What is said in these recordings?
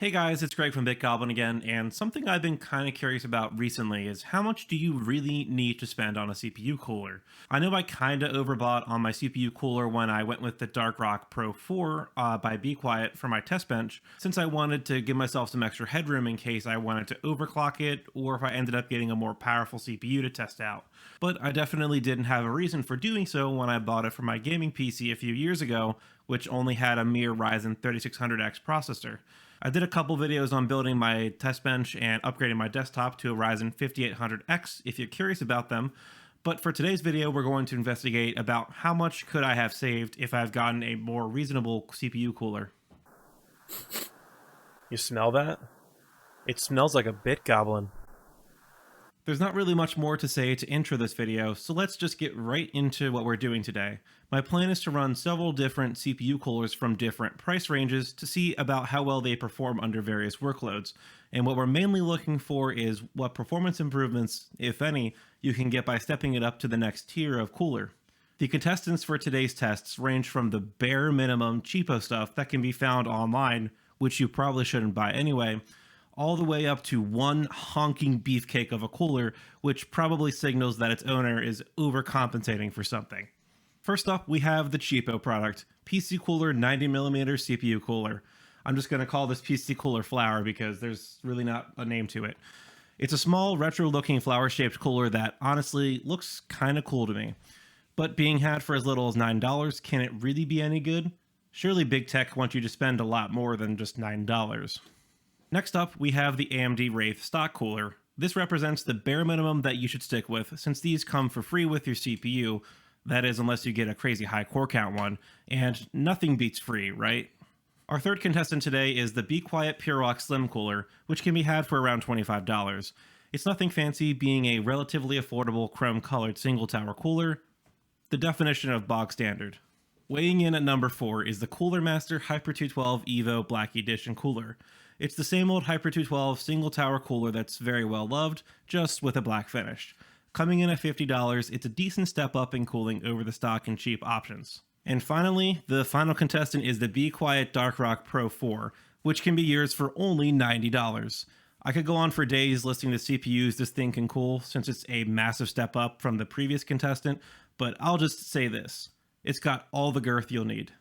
Hey guys, it's Greg from BitGoblin again, and something I've been kind of curious about recently is how much do you really need to spend on a CPU cooler? I know I kind of overbought on my CPU cooler when I went with the DarkRock Pro 4 by Be Quiet for my test bench, since I wanted to give myself some extra headroom in case I wanted to overclock it or if I ended up getting a more powerful CPU to test out. But I definitely didn't have a reason for doing so when I bought it for my gaming PC a few years ago, which only had a mere Ryzen 3600X processor. I did a couple videos on building my test bench and upgrading my desktop to a Ryzen 5800X if you're curious about them. But for today's video, we're going to investigate about how much could I have saved if I've gotten a more reasonable CPU cooler. You smell that? It smells like a bit goblin. There's not really much more to say to intro this video, so let's just get right into what we're doing today. My plan is to run several different CPU coolers from different price ranges to see about how well they perform under various workloads. And what we're mainly looking for is what performance improvements, if any, you can get by stepping it up to the next tier of cooler. The contestants for today's tests range from the bare minimum cheapo stuff that can be found online, which you probably shouldn't buy anyway, all the way up to one honking beefcake of a cooler, which probably signals that its owner is overcompensating for something. First up, we have the cheapo product, PC Cooler 90mm CPU cooler. I'm just going to call this PC Cooler Flower because there's really not a name to it. It's a small, retro-looking flower-shaped cooler that honestly looks kind of cool to me. But being had for as little as $9, can it really be any good? Surely big tech wants you to spend a lot more than just $9. Next up, we have the AMD Wraith stock cooler. This represents the bare minimum that you should stick with, since these come for free with your CPU, that is unless you get a crazy high core count one, and nothing beats free, right? Our third contestant today is the Be Quiet PureWalk Slim Cooler, which can be had for around $25. It's nothing fancy, being a relatively affordable chrome-colored single-tower cooler, the definition of bog standard. Weighing in at number 4 is the Cooler Master Hyper 212 Evo Black Edition cooler. It's the same old Hyper 212 single tower cooler that's very well loved, just with a black finish. Coming in at $50, it's a decent step up in cooling over the stock and cheap options. And finally, the final contestant is the Be Quiet DarkRock Pro 4, which can be yours for only $90. I could go on for days listing the CPUs this thing can cool, since it's a massive step up from the previous contestant, but I'll just say this. It's got all the girth you'll need.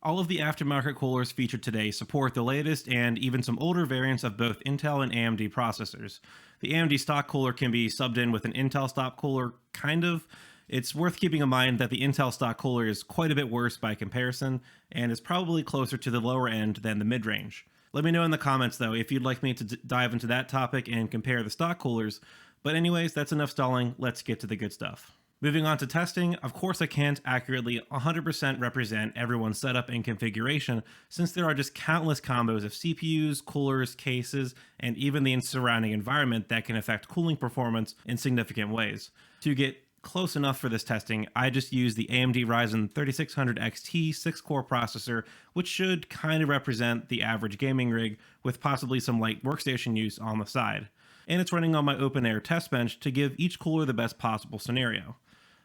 All of the aftermarket coolers featured today support the latest and even some older variants of both Intel and AMD processors. The AMD stock cooler can be subbed in with an Intel stock cooler, kind of. It's worth keeping in mind that the Intel stock cooler is quite a bit worse by comparison, and is probably closer to the lower end than the mid-range. Let me know in the comments though if you'd like me to dive into that topic and compare the stock coolers, but anyways, that's enough stalling, let's get to the good stuff. Moving on to testing, of course I can't accurately 100% represent everyone's setup and configuration, since there are just countless combos of CPUs, coolers, cases, and even the surrounding environment that can affect cooling performance in significant ways. To get close enough for this testing, I just use the AMD Ryzen 3600 XT 6-core processor, which should kind of represent the average gaming rig, with possibly some light workstation use on the side. And it's running on my open air test bench to give each cooler the best possible scenario.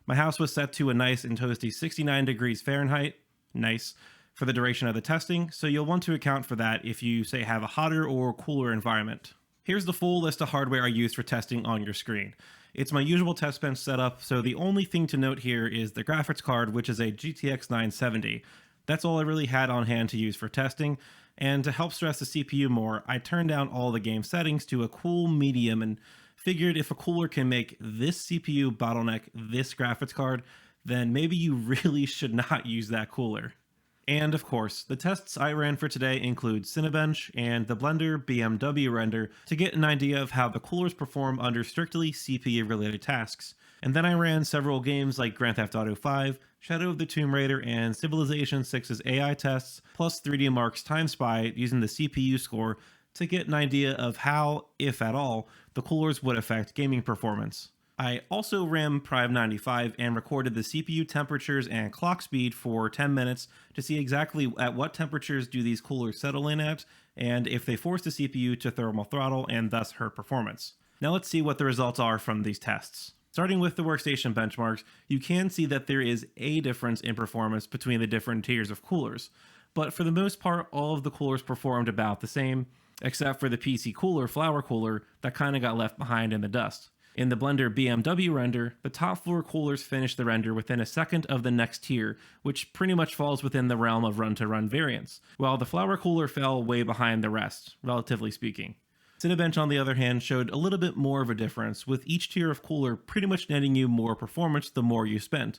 My house was set to a nice and toasty 69 degrees Fahrenheit, nice, for the duration of the testing, so you'll want to account for that if you, say, have a hotter or cooler environment. Here's the full list of hardware I used for testing on your screen. It's my usual test bench setup, so the only thing to note here is the graphics card, which is a GTX 970. That's all I really had on hand to use for testing, and to help stress the CPU more, I turned down all the game settings to a cool medium and figured if a cooler can make this CPU bottleneck this graphics card, then maybe you really should not use that cooler. And of course, the tests I ran for today include Cinebench and the Blender BMW render to get an idea of how the coolers perform under strictly CPU related tasks. And then I ran several games like Grand Theft Auto 5, Shadow of the Tomb Raider, and Civilization 6's AI tests, plus 3D Mark's Time Spy using the CPU score to get an idea of how, if at all, the coolers would affect gaming performance. I also ran Prime 95 and recorded the CPU temperatures and clock speed for 10 minutes to see exactly at what temperatures do these coolers settle in at, and if they force the CPU to thermal throttle and thus hurt performance. Now let's see what the results are from these tests. Starting with the workstation benchmarks, you can see that there is a difference in performance between the different tiers of coolers, but for the most part, all of the coolers performed about the same. except for the PC Cooler flower cooler that kind of got left behind in the dust. In the Blender BMW render, the top floor coolers finish the render within a second of the next tier, which pretty much falls within the realm of run-to-run variance, while the flower cooler fell way behind the rest, relatively speaking. Cinebench, on the other hand, showed a little bit more of a difference, with each tier of cooler pretty much netting you more performance the more you spent,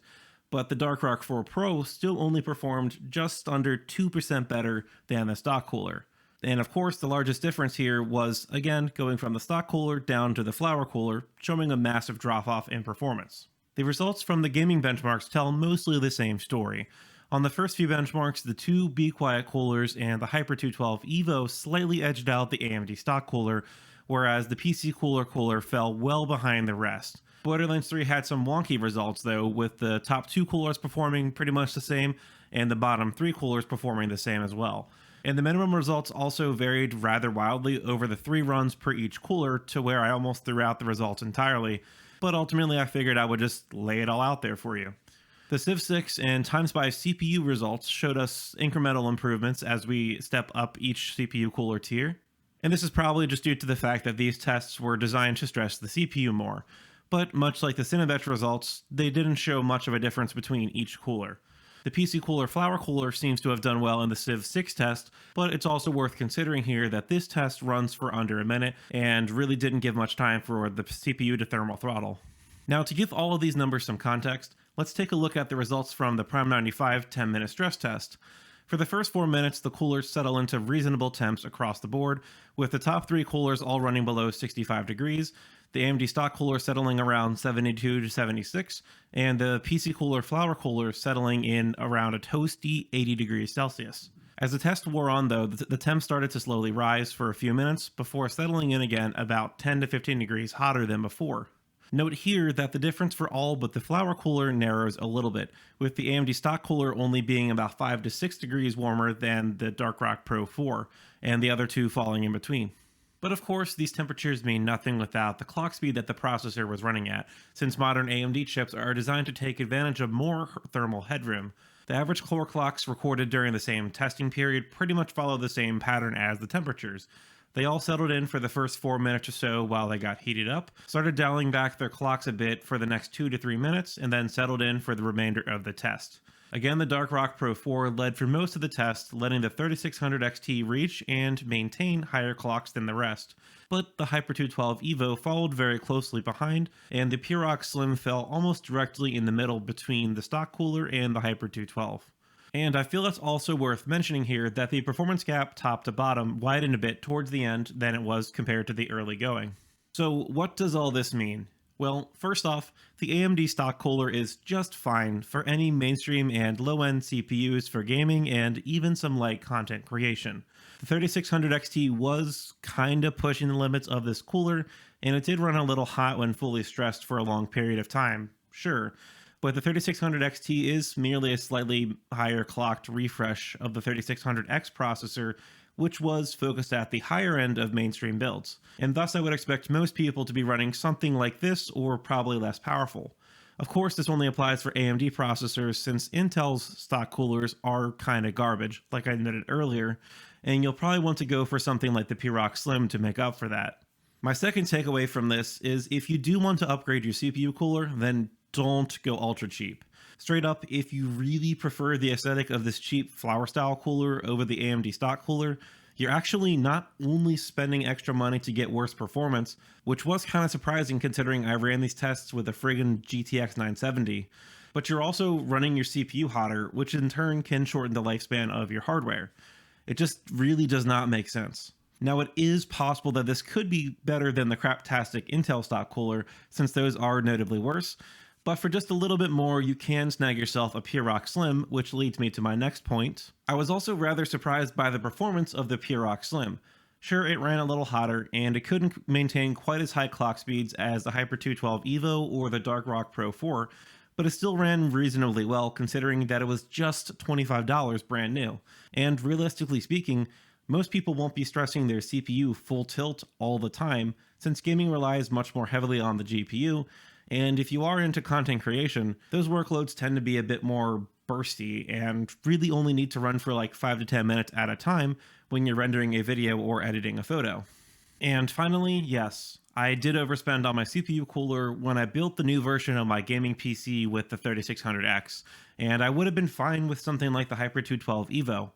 but the Dark-Rock 4 Pro still only performed just under 2% better than the stock cooler. And of course, the largest difference here was, again, going from the stock cooler down to the flower cooler, showing a massive drop-off in performance. The results from the gaming benchmarks tell mostly the same story. On the first few benchmarks, the two Be Quiet coolers and the Hyper 212 Evo slightly edged out the AMD stock cooler, whereas the PC cooler fell well behind the rest. Borderlands 3 had some wonky results though, with the top two coolers performing pretty much the same, and the bottom three coolers performing the same as well. And the minimum results also varied rather wildly over the 3 runs per each cooler, to where I almost threw out the results entirely, but ultimately I figured I would just lay it all out there for you. The Civ 6 and TimeSpy CPU results showed us incremental improvements as we step up each CPU cooler tier, and this is probably just due to the fact that these tests were designed to stress the CPU more, but much like the Cinebench results, they didn't show much of a difference between each cooler. The PC Cooler flower cooler seems to have done well in the Civ 6 test, but it's also worth considering here that this test runs for under a minute and really didn't give much time for the CPU to thermal throttle. Now, to give all of these numbers some context, let's take a look at the results from the Prime 95 10-minute stress test. For the first 4 minutes, the coolers settle into reasonable temps across the board, with the top 3 coolers all running below 65 degrees, the AMD stock cooler settling around 72 to 76, and the PC Cooler flower cooler settling in around a toasty 80 degrees Celsius. As the test wore on though, the temps started to slowly rise for a few minutes before settling in again about 10 to 15 degrees hotter than before. Note here that the difference for all but the flower cooler narrows a little bit, with the AMD stock cooler only being about 5 to 6 degrees warmer than the Dark-Rock Pro 4, and the other two falling in between. But of course, these temperatures mean nothing without the clock speed that the processor was running at, since modern AMD chips are designed to take advantage of more thermal headroom. The average core clocks recorded during the same testing period pretty much follow the same pattern as the temperatures. They all settled in for the first 4 minutes or so while they got heated up, started dialing back their clocks a bit for the next 2 to 3 minutes, and then settled in for the remainder of the test. Again, the Dark-Rock Pro 4 led for most of the test, letting the 3600 XT reach and maintain higher clocks than the rest. But the Hyper 212 Evo followed very closely behind, and the P-Rock Slim fell almost directly in the middle between the stock cooler and the Hyper 212. And I feel it's also worth mentioning here that the performance gap top to bottom widened a bit towards the end than it was compared to the early going. So what does all this mean? Well, first off, the AMD stock cooler is just fine for any mainstream and low-end CPUs for gaming and even some light content creation. The 3600 XT was kinda pushing the limits of this cooler, and it did run a little hot when fully stressed for a long period of time, sure, but the 3600 XT is merely a slightly higher clocked refresh of the 3600X processor, which was focused at the higher end of mainstream builds, and thus I would expect most people to be running something like this or probably less powerful. Of course, this only applies for AMD processors since Intel's stock coolers are kinda garbage, like I noted earlier, and you'll probably want to go for something like the P-Rock Slim to make up for that. My second takeaway from this is if you do want to upgrade your CPU cooler, then don't go ultra cheap. Straight up, if you really prefer the aesthetic of this cheap flower style cooler over the AMD stock cooler, you're actually not only spending extra money to get worse performance, which was kind of surprising considering I ran these tests with a friggin' GTX 970, but you're also running your CPU hotter, which in turn can shorten the lifespan of your hardware. It just really does not make sense. Now, it is possible that this could be better than the craptastic Intel stock cooler, since those are notably worse, but for just a little bit more, you can snag yourself a P-Rock Slim, which leads me to my next point. I was also rather surprised by the performance of the P-Rock Slim. Sure, it ran a little hotter, and it couldn't maintain quite as high clock speeds as the Hyper 212 Evo or the Dark-Rock Pro 4, but it still ran reasonably well considering that it was just $25 brand new. And realistically speaking, most people won't be stressing their CPU full tilt all the time, since gaming relies much more heavily on the GPU, and if you are into content creation, those workloads tend to be a bit more bursty and really only need to run for like 5 to 10 minutes at a time when you're rendering a video or editing a photo. And finally, yes, I did overspend on my CPU cooler when I built the new version of my gaming PC with the 3600X, and I would have been fine with something like the Hyper 212 Evo.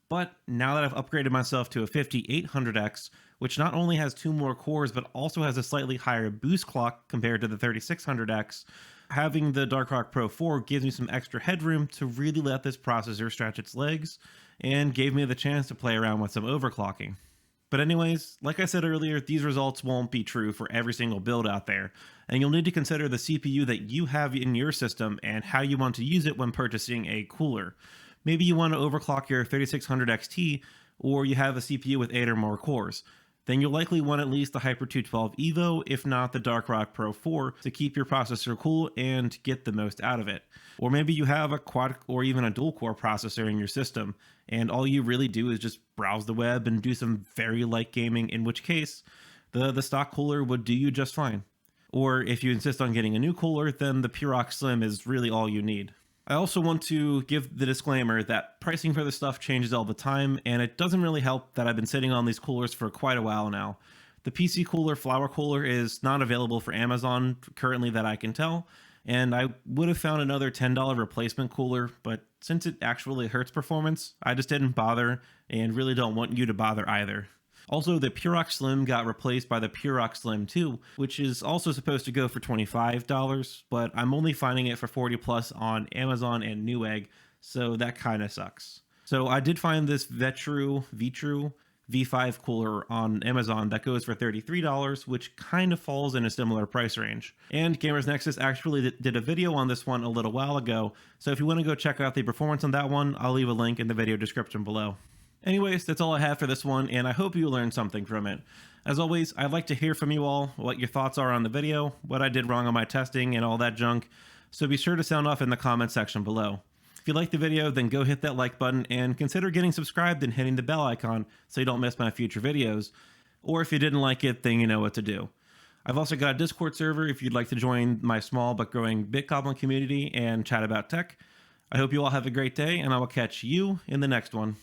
But now that I've upgraded myself to a 5800X, which not only has 2 more cores but also has a slightly higher boost clock compared to the 3600X, having the Dark Rock Pro 4 gives me some extra headroom to really let this processor stretch its legs, and gave me the chance to play around with some overclocking. But anyways, like I said earlier, these results won't be true for every single build out there, and you'll need to consider the CPU that you have in your system and how you want to use it when purchasing a cooler. Maybe you want to overclock your 3600 XT, or you have a CPU with 8 or more cores. Then you'll likely want at least the Hyper 212 Evo, if not the Dark Rock Pro 4, to keep your processor cool and get the most out of it. Or maybe you have a quad or even a dual core processor in your system, and all you really do is just browse the web and do some very light gaming, in which case the stock cooler would do you just fine. Or if you insist on getting a new cooler, then the Purock Slim is really all you need. I also want to give the disclaimer that pricing for this stuff changes all the time, and it doesn't really help that I've been sitting on these coolers for quite a while now. The PC Cooler Flower Cooler is not available for Amazon currently that I can tell, and I would have found another $10 replacement cooler, but since it actually hurts performance, I just didn't bother, and really don't want you to bother either. Also, the Purock Slim got replaced by the Purock Slim 2, which is also supposed to go for $25, but I'm only finding it for 40 plus on Amazon and Newegg, so that kind of sucks. So I did find this Vitru V5 cooler on Amazon that goes for $33, which kind of falls in a similar price range. And Gamers Nexus actually did a video on this one a little while ago, so if you want to go check out the performance on that one, I'll leave a link in the video description below. Anyways, that's all I have for this one, and I hope you learned something from it. As always, I'd like to hear from you all, what your thoughts are on the video, what I did wrong on my testing, and all that junk, so be sure to sound off in the comment section below. If you liked the video, then go hit that like button, and consider getting subscribed and hitting the bell icon so you don't miss my future videos. Or if you didn't like it, then you know what to do. I've also got a Discord server if you'd like to join my small but growing Bitgoblin community and chat about tech. I hope you all have a great day, and I will catch you in the next one.